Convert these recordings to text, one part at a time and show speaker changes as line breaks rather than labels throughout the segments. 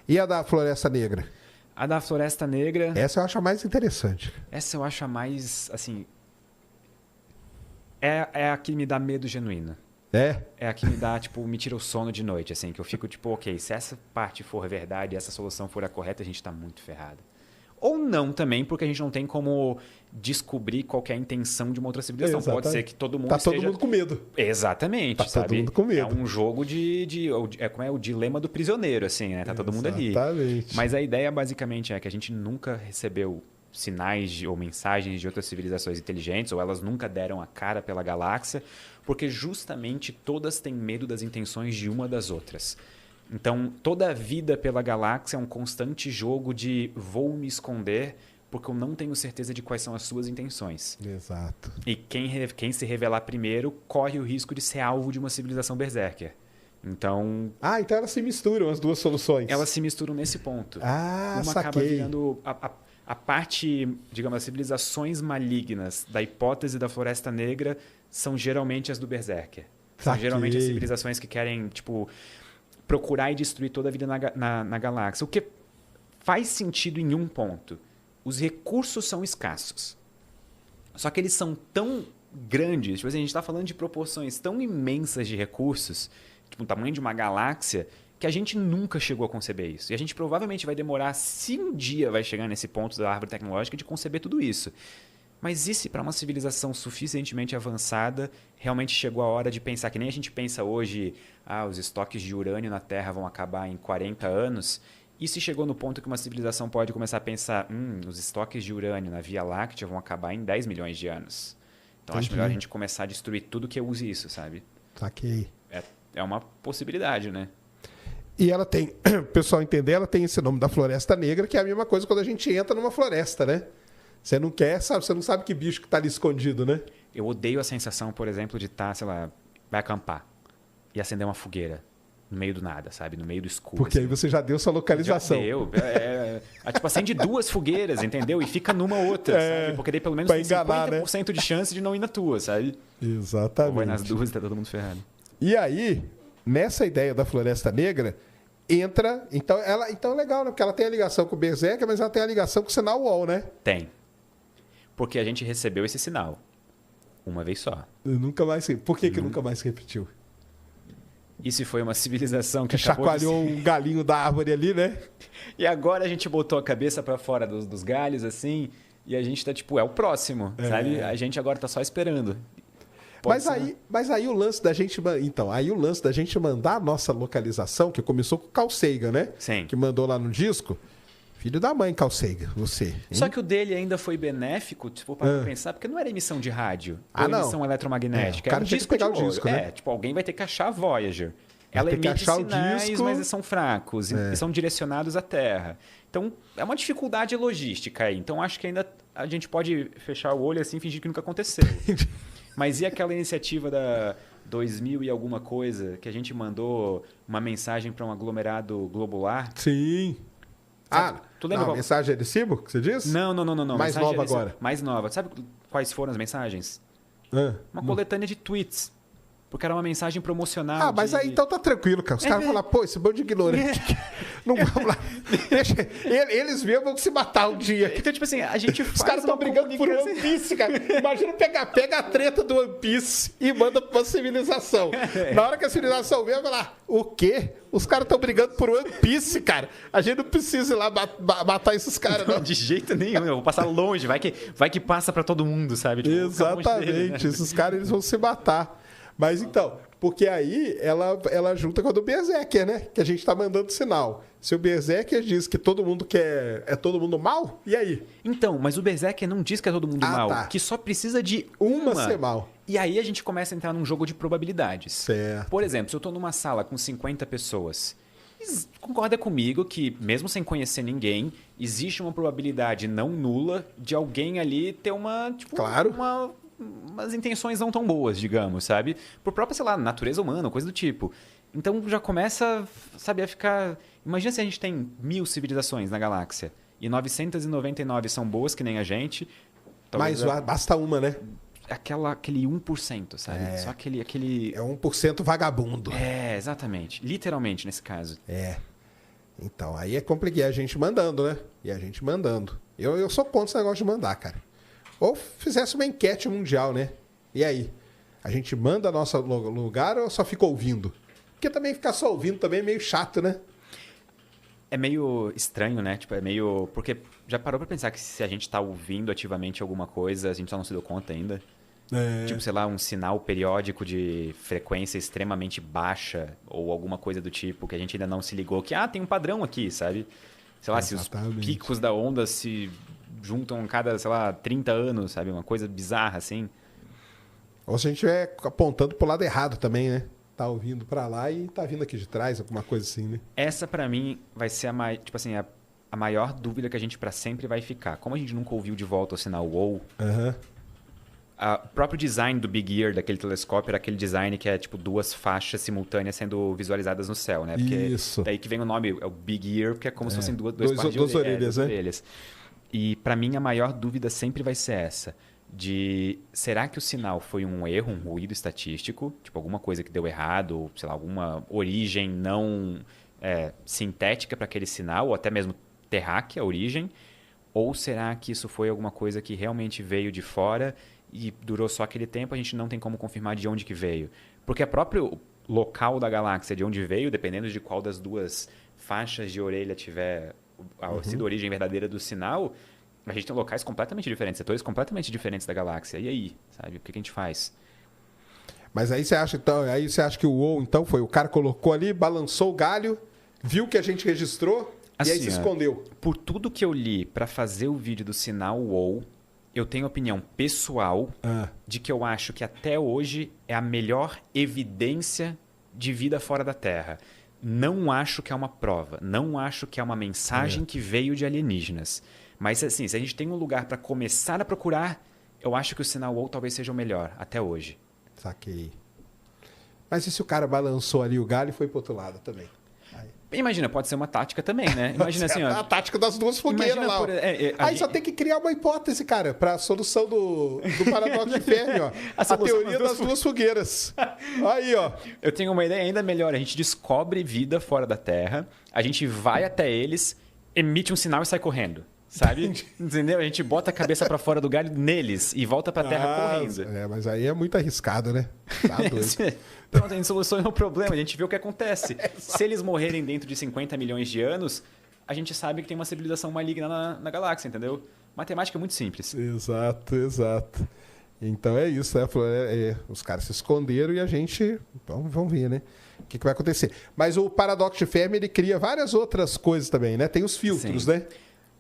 E a da Floresta Negra?
A da Floresta Negra...
Essa eu acho a mais interessante.
Essa eu acho a mais, assim... É a que me dá medo genuíno. É a que me dá, tipo, me tira o sono de noite, assim. Que eu fico, tipo, ok, se essa parte for verdade e essa solução for a correta, a gente tá muito ferrado. Ou não também, porque a gente não tem como descobrir qual que é a intenção de uma outra civilização.
Exatamente.
Pode ser que todo mundo
Tá
esteja...
todo mundo com medo.
Exatamente,
tá
sabe?
todo mundo com medo.
É um jogo como é o dilema do prisioneiro, assim, né? Tá todo mundo ali.
Exatamente.
Mas a ideia, basicamente, é que a gente nunca recebeu sinais ou mensagens de outras civilizações inteligentes, ou elas nunca deram a cara pela galáxia, porque justamente todas têm medo das intenções de uma das outras. Então, toda a vida pela galáxia é um constante jogo de vou me esconder porque eu não tenho certeza de quais são as suas intenções.
Exato.
E quem se revelar primeiro corre o risco de ser alvo de uma civilização berserker. Então...
então elas se misturam, as duas soluções.
Elas se misturam nesse ponto.
Uma
saquei. Acaba virando... A parte, digamos, as civilizações malignas da hipótese da Floresta Negra são geralmente as do berserker. São geralmente as civilizações que querem, tipo... procurar e destruir toda a vida na galáxia. O que faz sentido em um ponto. Os recursos são escassos. Só que eles são tão grandes. Tipo assim, a gente está falando de proporções tão imensas de recursos, tipo o tamanho de uma galáxia, que a gente nunca chegou a conceber isso. E a gente provavelmente vai demorar, se um dia vai chegar nesse ponto da árvore tecnológica, de conceber tudo isso. Mas e se para uma civilização suficientemente avançada, realmente chegou a hora de pensar, que nem a gente pensa hoje, os estoques de urânio na Terra vão acabar em 40 anos, e se chegou no ponto que uma civilização pode começar a pensar, os estoques de urânio na Via Láctea vão acabar em 10 milhões de anos. Então acho melhor a gente começar a destruir tudo que use isso, sabe?
Saquei.
É uma possibilidade, né?
E ela tem, o pessoal entender, ela tem esse nome da Floresta Negra, que é a mesma coisa quando a gente entra numa floresta, né? Você não quer, sabe? Você não sabe que bicho que tá ali escondido, né?
Eu odeio a sensação, por exemplo, de estar, sei lá, vai acampar e acender uma fogueira no meio do nada, sabe? No meio do escuro.
Porque
assim.
Aí você já deu sua localização.
Já deu. Tipo, acende 2 fogueiras, entendeu? E fica numa outra, sabe? Porque daí pelo menos tem
enganar,
50% de chance de não ir na tua, sabe?
Exatamente.
Ou vai nas duas e tá todo mundo ferrado.
E aí, nessa ideia da Floresta Negra, entra... Então é legal, né? Porque ela tem a ligação com o Berserker, mas ela tem a ligação com o sinal UOL, né?
Tem. Porque a gente recebeu esse sinal. Uma vez só.
Nunca mais... Por que nunca mais se repetiu?
E se foi uma civilização que
chacoalhou um galinho da árvore ali, né?
E agora a gente botou a cabeça pra fora dos galhos, assim, e a gente tá tipo, é o próximo, sabe? A gente agora tá só esperando.
Mas aí o lance da gente... Então, aí o lance da gente mandar a nossa localização, que começou com o Carl Sagan, né?
Sim.
Que mandou lá no disco... Filho da mãe, Carl Sagan, você. Hein?
Só que o dele ainda foi benéfico, tipo, para pensar, porque não era emissão de rádio, ou
não.
emissão eletromagnética.
O cara
era um
tinha que pegar o disco, né?
tipo, alguém vai ter que achar a Voyager. Ela
tem que
emite
achar
sinais,
o disco.
mas são fracos e são direcionados à Terra. Então, é uma dificuldade logística aí. Então, acho que ainda a gente pode fechar o olho assim e fingir que nunca aconteceu. Mas e aquela iniciativa da 2000 e alguma coisa, que a gente mandou uma mensagem para um aglomerado globular?
Sim.
Sabe, tu lembra qual...
mensagem de recibo que você diz?
Não.
Mais nova agora.
Mais nova. Sabe quais foram as mensagens? Uma coletânea de tweets. Porque era uma mensagem promocional.
Mas aí então tá tranquilo, cara. Os caras falam, pô, esse bando de ignorante. Não vamos lá. Deixa, eles mesmos vão se matar um dia.
Então, tipo assim, a gente faz.
Os caras estão brigando por One Piece, cara. Imagina pega a treta do One Piece e manda pra uma civilização. Na hora que a civilização vem, vai falar, o quê? Os caras estão brigando por One Piece, cara. A gente não precisa ir lá matar esses caras, não.
De jeito nenhum. Eu vou passar longe. Vai que passa pra todo mundo, sabe? Tipo,
exatamente. Dele, né? Esses caras eles vão se matar. Mas então, porque aí ela junta com a do Berserker, né? Que a gente tá mandando sinal. Se o Berserker diz que todo mundo é todo mundo mal, e aí?
Então, mas o Berserker não diz que é todo mundo mal. Tá. Que só precisa de uma
ser mal.
E aí a gente começa a entrar num jogo de probabilidades.
Certo.
Por exemplo, se eu tô numa sala com 50 pessoas, concorda comigo que, mesmo sem conhecer ninguém, existe uma probabilidade não nula de alguém ali ter uma... Tipo,
claro.
Umas intenções não tão boas, digamos, sabe? Por própria, sei lá, natureza humana, coisa do tipo. Então já começa, sabe, a ficar... Imagina se a gente tem 1000 civilizações na galáxia e 999 são boas que nem a gente.
Mas basta uma, né?
Aquele 1%, sabe? Só aquele...
É 1% vagabundo.
Exatamente. Literalmente, nesse caso.
Então, aí é complicado. E a gente mandando, né? Eu sou contra esse negócio de mandar, cara. Ou fizesse uma enquete mundial, né? E aí? A gente manda nosso lugar ou só fica ouvindo? Porque também ficar só ouvindo também é meio chato, né?
É meio estranho, né? Tipo, é meio... Porque já parou pra pensar que se a gente tá ouvindo ativamente alguma coisa, a gente só não se deu conta ainda? Tipo, sei lá, um sinal periódico de frequência extremamente baixa ou alguma coisa do tipo que a gente ainda não se ligou que, tem um padrão aqui, sabe? Sei lá,
Exatamente.
se os picos da onda se juntam cada, sei lá, 30 anos, sabe? Uma coisa bizarra, assim.
Ou se a gente estiver apontando pro lado errado também, né? Tá ouvindo pra lá e tá vindo aqui de trás, alguma coisa assim, né?
Essa, pra mim, vai ser a maior dúvida que a gente pra sempre vai ficar. Como a gente nunca ouviu de volta o sinal WOW, o próprio design do Big Ear, daquele telescópio, era aquele design que é tipo 2 faixas simultâneas sendo visualizadas no céu, né? Porque
Isso.
daí que vem o nome, é o Big Ear, porque é como se fossem duas partes de
duas orelhas, né?
orelhas. E pra mim a maior dúvida sempre vai ser essa. Será que o sinal foi um erro, um ruído estatístico? Tipo, alguma coisa que deu errado, sei lá, alguma origem não sintética para aquele sinal, ou até mesmo terráquea, a origem? Ou será que isso foi alguma coisa que realmente veio de fora e durou só aquele tempo, a gente não tem como confirmar de onde que veio? Porque o próprio local da galáxia, de onde veio, dependendo de qual das duas faixas de orelha tiver sido a origem verdadeira do sinal, a gente tem locais completamente diferentes, setores completamente diferentes da galáxia. E aí, sabe? O que a gente faz?
Mas aí você acha que o WOW, então, foi o cara colocou ali, balançou o galho, viu que a gente registrou e aí se escondeu.
Por tudo que eu li para fazer o vídeo do sinal WOW, eu tenho opinião pessoal de que eu acho que até hoje é a melhor evidência de vida fora da Terra. Não acho que é uma prova, não acho que é uma mensagem que veio de alienígenas. Mas, assim, se a gente tem um lugar para começar a procurar, eu acho que o sinal WOW talvez seja o melhor, até hoje.
Saquei. Mas e se o cara balançou ali o galho e foi pro outro lado também?
Imagina, pode ser uma tática também, né? Imagina assim, ó.
A tática das duas fogueiras lá. Aí só tem que criar uma hipótese, cara, para a solução do paradoxo de Fermi, ó. A teoria das duas fogueiras. Aí, ó.
Eu tenho uma ideia ainda melhor. A gente descobre vida fora da Terra, a gente vai até eles, emite um sinal e sai correndo. Sabe? Entendeu? A gente bota a cabeça pra fora do galho neles e volta pra terra correndo.
Mas aí é muito arriscado, né? Tá doido.
Pronto, a gente soluciona o problema, a gente vê o que acontece. Se eles morrerem dentro de 50 milhões de anos, a gente sabe que tem uma civilização maligna na galáxia, entendeu? Matemática é muito simples.
Exato. Então é isso, né? Os caras se esconderam e a gente... Vamos ver, né? O que vai acontecer. Mas o paradoxo de Fermi, ele cria várias outras coisas também, né? Tem os filtros,
Sim.
né?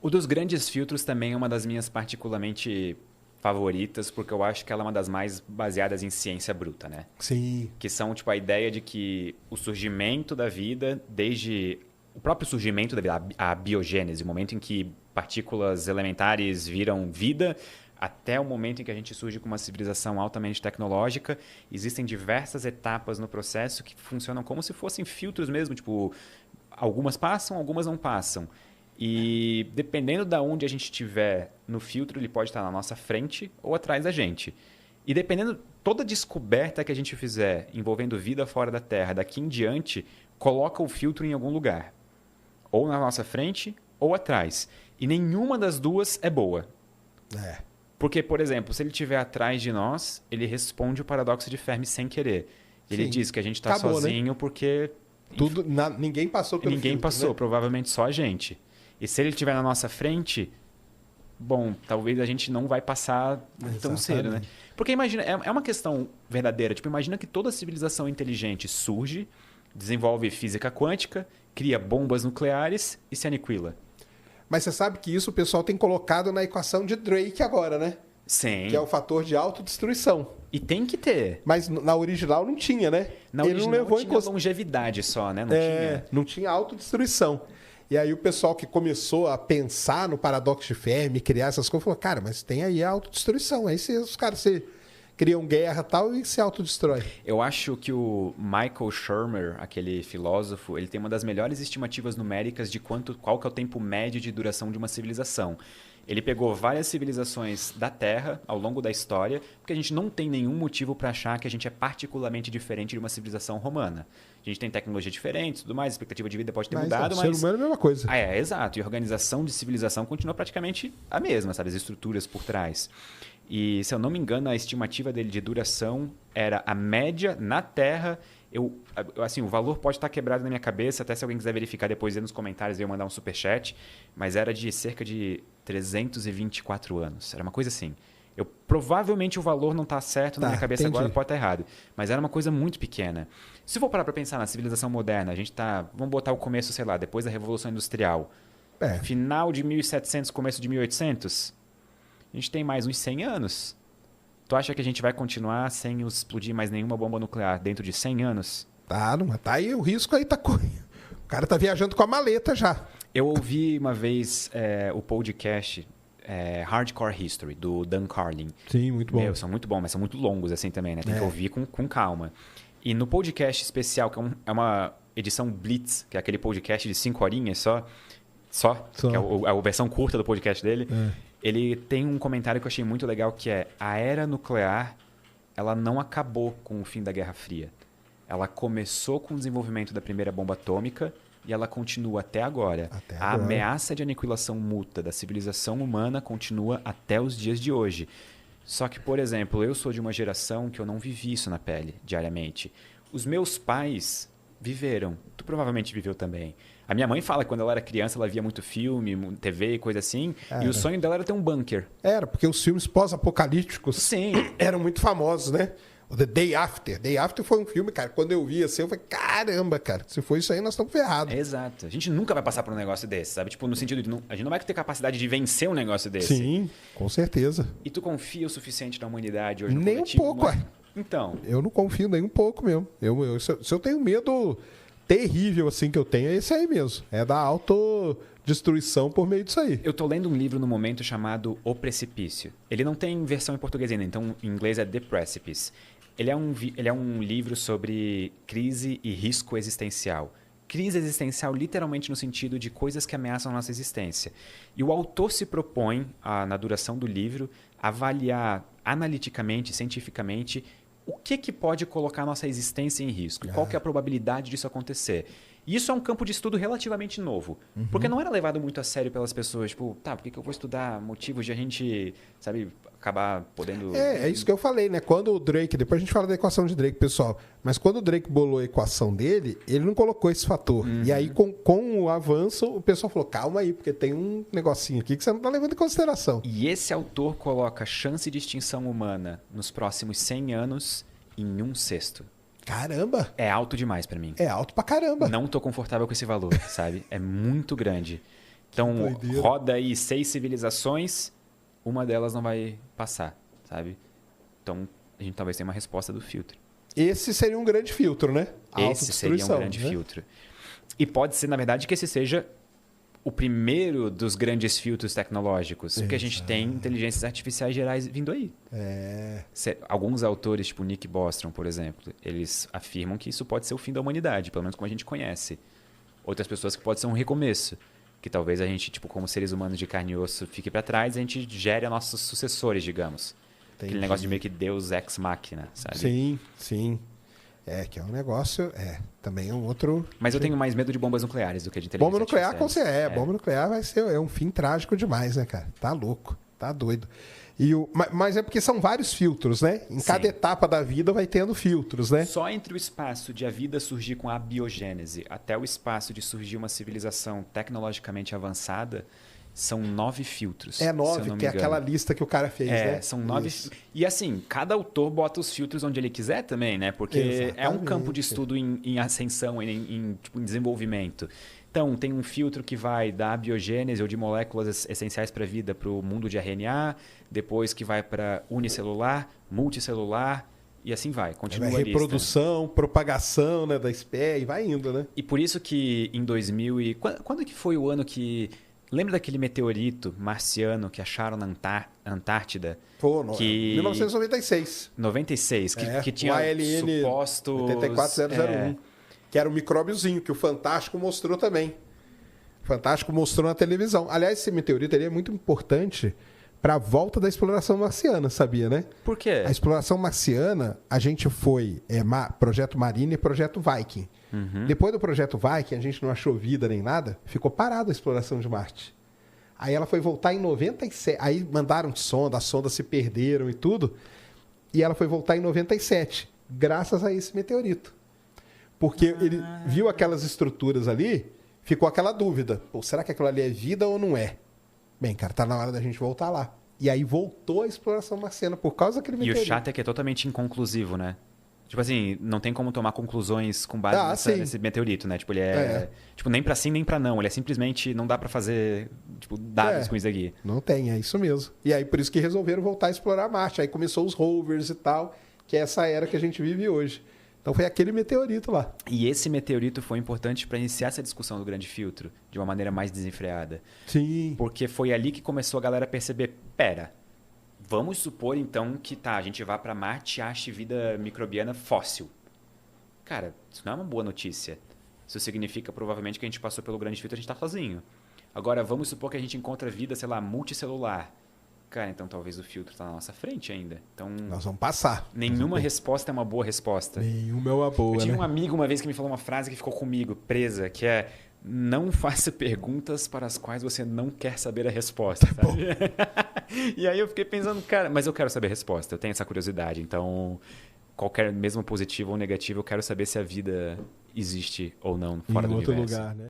O dos grandes filtros também é uma das minhas particularmente favoritas, porque eu acho que ela é uma das mais baseadas em ciência bruta, né?
Sim.
Que são, tipo, a ideia de que o surgimento da vida, desde o próprio surgimento da vida, a biogênese, o momento em que partículas elementares viram vida, até o momento em que a gente surge com uma civilização altamente tecnológica, existem diversas etapas no processo que funcionam como se fossem filtros mesmo, tipo, algumas passam, algumas não passam. E dependendo de onde a gente estiver no filtro, ele pode estar na nossa frente ou atrás da gente. E dependendo, toda descoberta que a gente fizer envolvendo vida fora da Terra, daqui em diante, coloca o filtro em algum lugar. Ou na nossa frente ou atrás. E nenhuma das duas é boa. Porque, por exemplo, se ele estiver atrás de nós, ele responde o paradoxo de Fermi sem querer. Ele diz que a gente está sozinho, né? Porque...
Ninguém passou pelo
Ninguém
filtro,
passou,
né?
Provavelmente só a gente. E se ele estiver na nossa frente, bom, talvez a gente não vai passar tão cedo, né? Porque imagina, é uma questão verdadeira. Tipo, imagina que toda civilização inteligente surge, desenvolve física quântica, cria bombas nucleares e se aniquila.
Mas você sabe que isso o pessoal tem colocado na equação de Drake agora, né?
Sim.
Que é o fator de autodestruição.
E tem que ter.
Mas na original não tinha, né?
Na original não levou tinha longevidade só, né?
Não tinha autodestruição. E aí o pessoal que começou a pensar no paradoxo de Fermi, criar essas coisas, falou, cara, mas tem aí a autodestruição. Aí os caras criam guerra e tal, e se autodestrói.
Eu acho que o Michael Shermer, aquele filósofo, ele tem uma das melhores estimativas numéricas de qual que é o tempo médio de duração de uma civilização. Ele pegou várias civilizações da Terra ao longo da história, porque a gente não tem nenhum motivo para achar que a gente é particularmente diferente de uma civilização romana. A gente tem tecnologia diferente, tudo mais, a expectativa de vida pode ter mudado, mas...
o ser humano é a mesma coisa.
Exato. E a organização de civilização continua praticamente a mesma, sabe? As estruturas por trás. E, se eu não me engano, a estimativa dele de duração era a média na Terra. Assim, o valor pode estar quebrado na minha cabeça, até se alguém quiser verificar depois aí nos comentários, eu mandar um superchat, mas era de cerca de 324 anos. Era uma coisa assim. Provavelmente o valor não está certo na minha cabeça agora, pode estar errado. Mas era uma coisa muito pequena. Se for parar para pensar na civilização moderna, a gente tá... Vamos botar o começo, sei lá, depois da Revolução Industrial. Final de 1700, começo de 1800. A gente tem mais uns 100 anos. Tu acha que a gente vai continuar sem explodir mais nenhuma bomba nuclear dentro de 100 anos?
Tá aí o risco aí tá... O cara tá viajando com a maleta já.
Eu ouvi uma vez o podcast Hardcore History, do Dan Carlin.
Sim, muito bom.
São muito bons, mas são muito longos assim também, né? Tem que ouvir com calma. E no podcast especial, que é uma edição Blitz, que é aquele podcast de 5 horinhas só. Que é a versão curta do podcast dele. Ele tem um comentário que eu achei muito legal, que é: a era nuclear, ela não acabou com o fim da Guerra Fria. Ela começou com o desenvolvimento da primeira bomba atômica e ela continua até agora. A ameaça de aniquilação mútua da civilização humana continua até os dias de hoje. Só que, por exemplo, eu sou de uma geração que eu não vivi isso na pele diariamente. Os meus pais viveram. Tu provavelmente viveu também. A minha mãe fala que quando ela era criança, ela via muito filme, TV e coisa assim. E o sonho dela era ter um bunker.
Era, porque os filmes pós-apocalípticos eram muito famosos, né? O The Day After. Day After foi um filme, cara, quando eu vi assim, eu falei, caramba, cara, se for isso aí, nós estamos ferrados.
Exato. A gente nunca vai passar por um negócio desse, sabe? Tipo, no sentido de... a gente não vai ter capacidade de vencer um negócio desse.
Sim, com certeza.
E tu confia o suficiente na humanidade hoje no
nem
coletivo?
Um pouco,
Então...
Eu não confio nem um pouco mesmo. Se eu tenho medo terrível assim que eu tenho, é esse aí mesmo. É da autodestruição por meio disso aí.
Eu tô lendo um livro no momento chamado O Precipício. Ele não tem versão em português ainda, então em inglês é The Precipice. Ele é um livro sobre crise e risco existencial. Crise existencial literalmente no sentido de coisas que ameaçam a nossa existência. E o autor se propõe, na duração do livro, avaliar analiticamente, cientificamente, o que pode colocar a nossa existência em risco. Qual que é a probabilidade disso acontecer. E isso é um campo de estudo relativamente novo. Porque não era levado muito a sério pelas pessoas. Tipo, por que eu vou estudar motivos de a gente, sabe, acabar podendo...
É isso que eu falei, né? Quando o Drake... Depois a gente fala da equação de Drake, pessoal. Mas quando o Drake bolou a equação dele, ele não colocou esse fator. E aí, com o avanço, o pessoal falou, calma aí, porque tem um negocinho aqui que você não está levando em consideração.
E esse autor coloca a chance de extinção humana nos próximos 100 anos em 1/6.
Caramba!
É alto demais pra mim.
É alto pra caramba.
Não tô confortável com esse valor, sabe? É muito grande. Então, roda aí 6 civilizações, uma delas não vai passar, sabe? Então, a gente talvez tenha uma resposta do filtro.
Esse seria um grande filtro, né?
Esse seria um grande filtro. E pode ser, na verdade, que esse seja o primeiro dos grandes filtros tecnológicos. Porque a gente tem inteligências artificiais gerais vindo aí. Alguns autores, tipo Nick Bostrom, por exemplo, eles afirmam que isso pode ser o fim da humanidade, pelo menos como a gente conhece. Outras pessoas que pode ser um recomeço. Que talvez a gente, tipo, como seres humanos de carne e osso, fique para trás e a gente gere nossos sucessores, digamos. Entendi. Aquele negócio de meio que Deus ex machina, sabe?
Sim, sim. Que é um negócio... também é um outro...
Mas eu tenho mais medo de bombas nucleares do que de inteligência
bomba nuclear,
artificial.
Bomba nuclear vai ser um fim trágico demais, né, cara? Tá louco, tá doido. Mas é porque são vários filtros, né? Em cada etapa da vida vai tendo filtros, né?
Só entre o espaço de a vida surgir com a biogênese até o espaço de surgir uma civilização tecnologicamente avançada, são 9 filtros.
9, que é aquela lista que o cara fez, né?
São 9. E assim, cada autor bota os filtros onde ele quiser também, né? Porque exatamente. É um campo de estudo em ascensão, em desenvolvimento. Então, tem um filtro que vai da biogênese ou de moléculas essenciais para a vida para o mundo de RNA, depois que vai para unicelular, multicelular, e assim vai. Continua a
reprodução, propagação, né, da espécie, e vai indo, né?
E por isso que em 2000 Quando que foi o ano que Lembra daquele meteorito marciano que acharam na Antártida?
Pô,
que...
1996.
96, que tinha
o ALN
supostos...
84001, que era um micróbiozinho, que o Fantástico mostrou também. O Fantástico mostrou na televisão. Aliás, esse meteorito ele é muito importante para a volta da exploração marciana, sabia, né?
Por quê?
A exploração marciana, a gente foi Projeto Marine e Projeto Viking.
Uhum.
Depois do Projeto Viking, a gente não achou vida nem nada, ficou parada a exploração de Marte. Aí ela foi voltar em 97. Aí mandaram sonda, as sondas se perderam e tudo. E ela foi voltar em 97, graças a esse meteorito. Porque ele viu aquelas estruturas ali, ficou aquela dúvida. Pô, será que aquilo ali é vida ou não é? Bem, cara, tá na hora da gente voltar lá. E aí voltou a exploração marciana por causa daquele meteorito.
E o chato é que é totalmente inconclusivo, né? Tipo assim, não tem como tomar conclusões com base nesse meteorito, né? Tipo, ele tipo, nem pra sim, nem pra não. Ele é simplesmente, não dá pra fazer, tipo, dados com isso aqui.
Não tem, é isso mesmo. E aí, por isso que resolveram voltar a explorar Marte. Aí começou os rovers e tal, que é essa era que a gente vive hoje. Então foi aquele meteorito lá.
E esse meteorito foi importante para iniciar essa discussão do grande filtro de uma maneira mais desenfreada.
Sim.
Porque foi ali que começou a galera a perceber, pera, vamos supor então que a gente vá para Marte e ache vida microbiana fóssil. Cara, isso não é uma boa notícia. Isso significa provavelmente que a gente passou pelo grande filtro e a gente está sozinho. Agora, vamos supor que a gente encontra vida, sei lá, multicelular. Cara, então talvez o filtro está na nossa frente ainda. Então,
nós vamos passar.
Nenhuma resposta é uma boa resposta.
Nenhuma é uma boa,
Eu tinha um amigo uma vez que me falou uma frase que ficou comigo, presa, que é: não faça perguntas para as quais você não quer saber a resposta. Sabe? E aí eu fiquei pensando, cara, mas eu quero saber a resposta, eu tenho essa curiosidade. Então, mesmo positivo ou negativo, eu quero saber se a vida existe ou não fora do universo.
Em outro lugar, né?